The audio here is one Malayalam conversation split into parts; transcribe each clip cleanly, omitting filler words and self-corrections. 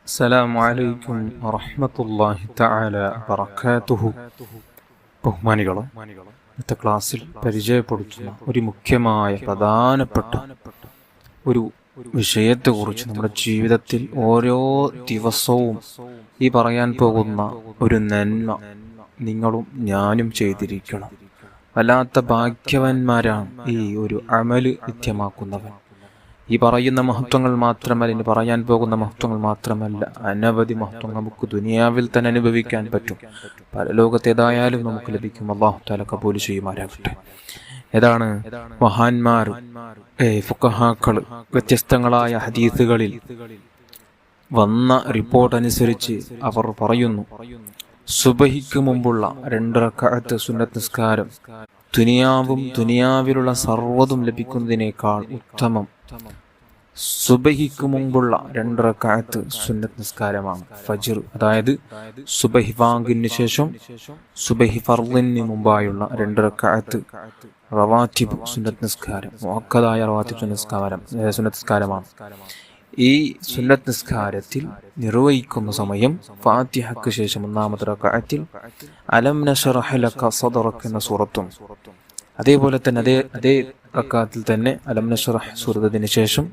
അസ്സലാമു അലൈക്കും വറഹ്മത്തുള്ളാഹി തആല വബറകാതുഹു. ബഹുമാനികളെ, ഇന്നത്തെ ക്ലാസ്സിൽ പരിചയപ്പെടുത്തുന്ന ഒരു മുഖ്യമായ പ്രധാനപ്പെട്ട ഒരു വിഷയത്തെക്കുറിച്ച് നമ്മുടെ ജീവിതത്തിൽ ഓരോ ദിവസവും ഈ പറയാൻ പോകുന്ന ഒരു നന്മ നിങ്ങളും ഞാനും ചെയ്തിരിക്കണം. വല്ലാത്ത ഭാഗ്യവാന്മാരാണ് ഈ ഒരു അമല് നിത്യമാക്കുന്നവൻ. ഈ പറയുന്ന മഹത്വങ്ങൾ മാത്രമല്ല, ഇനി പറയാൻ പോകുന്ന മഹത്വങ്ങൾ മാത്രമല്ല, അനവധി മഹത്വങ്ങൾ നമുക്ക് ദുനിയാവിൽ തന്നെ അനുഭവിക്കാൻ പറ്റും. പരലോകത്തേതായാലും നമുക്ക് ലഭിക്കും. അല്ലാഹു തആല കബൂൽ ചെയ്യുമാറാകട്ടെ. ഏതാണ് മഹാന്മാർ, ഫുഖഹാക്കൾ വ്യത്യസ്തങ്ങളായ ഹദീസുകളിൽ വന്ന റിപ്പോർട്ട് അനുസരിച്ച് അവർ പറയുന്നു, സുബഹിക്ക് മുമ്പുള്ള 2 റക്അത്ത് സുന്നത്ത് നിസ്കാരം ദുനിയാവും ദുനിയാവിലുള്ള സർവ്വതും ലഭിക്കുന്നതിനേക്കാൾ ഉത്തമം സുബഹിക്ക് മുമ്പുള്ള 2 റക്അത്ത് സുന്നത്ത് നിസ്കാരമാണ്. ഫജ്ർ, അതായത് സുബഹി വാങ്കിന് ശേഷം സുബഹി ഫർളിന് മുമ്പായുള്ള 2 റക്അത്ത് റവാത്തിബ് സുന്നത്ത് നിസ്കാരം, മുഅക്കദായ റവാത്തിബ് സുന്നത്ത് നിസ്കാരമാണ്. ഈ സുന്നത്ത് നിസ്കാരത്തിൽ നിർവഹിക്കുന്ന സമയം ഫാത്തിഹയ്ക്ക് ശേഷം 1ാമത്തെ റക്അത്തിൽ അലം നശ്റഹ് ലക സദ്റക എന്ന സൂറത്തും, അതേപോലെ തന്നെ അതേ റക്അത്തിൽ തന്നെ അലം നശ്റഹ് സൂറത്തിന് ശേഷം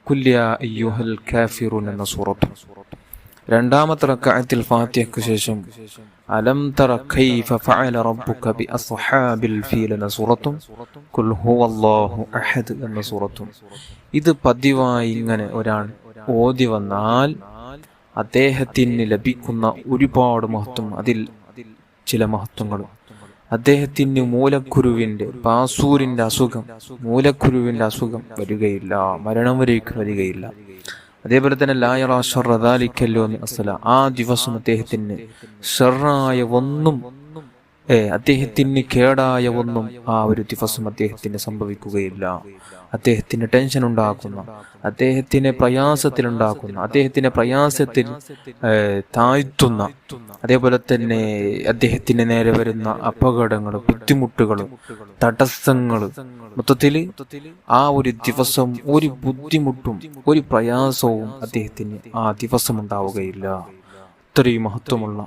ഖുൽ യാ അയ്യുഹൽ കാഫിറൂൻ എന്ന സൂറത്തും, 2ാമത്തെ റക്അത്തിൽ ഫാത്തിഹയ്ക്ക് ശേഷം അലം തറ കൈഫ ഫഅല റബ്ബുക ബി അസ്ഹാബിൽ ഫീൽ എന്ന സൂറത്തും ഖുൽ ഹുവല്ലാഹു അഹദ് എന്ന സൂറത്തും. ഇത് പതിവായി ഇങ്ങനെ ഒരാൾ ഓതി വന്നാൽ അദ്ദേഹത്തിന് ലഭിക്കുന്ന ഒരുപാട് മഹത്വം, അതിൽ ചില മഹത്വങ്ങൾ, അദ്ദേഹത്തിന് മൂലക്കുരുവിന്റെ അസുഖം വരികയില്ല, മരണം വരേക്ക് വരികയില്ല. അതേപോലെ തന്നെ ലാ യറാ ശർറ ദാലിക യൗം അസ്സല, ആ ദിവസം അദ്ദേഹത്തിന് ഷർറായ ഒന്നും, അദ്ദേഹത്തിന് കേടായ ഒന്നും ആ ഒരു ദിവസം അദ്ദേഹത്തിന് സംഭവിക്കുകയില്ല. അദ്ദേഹത്തിന് ടെൻഷൻ ഉണ്ടാക്കുന്ന, അദ്ദേഹത്തിന് പ്രയാസത്തിലുണ്ടാക്കുന്ന, അദ്ദേഹത്തിന് പ്രയാസത്തിൽ താഴ്ത്തുന്ന, അതേപോലെ തന്നെ അദ്ദേഹത്തിന് നേരെ വരുന്ന അപകടങ്ങൾ, ബുദ്ധിമുട്ടുകൾ, തടസ്സങ്ങൾ, മൊത്തത്തിൽ ആ ഒരു ദിവസം ഒരു ബുദ്ധിമുട്ടും ഒരു പ്രയാസവും അദ്ദേഹത്തിന് ആ ദിവസം ഉണ്ടാവുകയില്ല. ഇത്രയും മഹത്വമുള്ള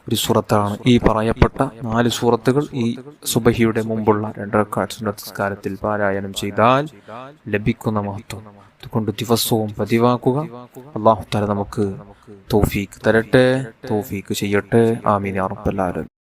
ഒരു സൂറത്താണ് ഈ പറയപ്പെട്ട 4 സൂറത്തുകൾ. ഈ സുബഹിയുടെ മുമ്പുള്ള 2 റക്അത്ത് സുന്നത്ത് നിസ്കാരത്തിൽ പാരായണം ചെയ്താൽ ലഭിക്കുന്ന മഹത്വം അതുകൊണ്ട് ദിവസവും പതിവാക്കുക. അല്ലാഹു തആല നമുക്ക് തൗഫീഖ് തരട്ടെ, തൗഫീഖ് ചെയ്യട്ടെ. ആമീൻ യാ റബ്ബൽ ആലമീൻ.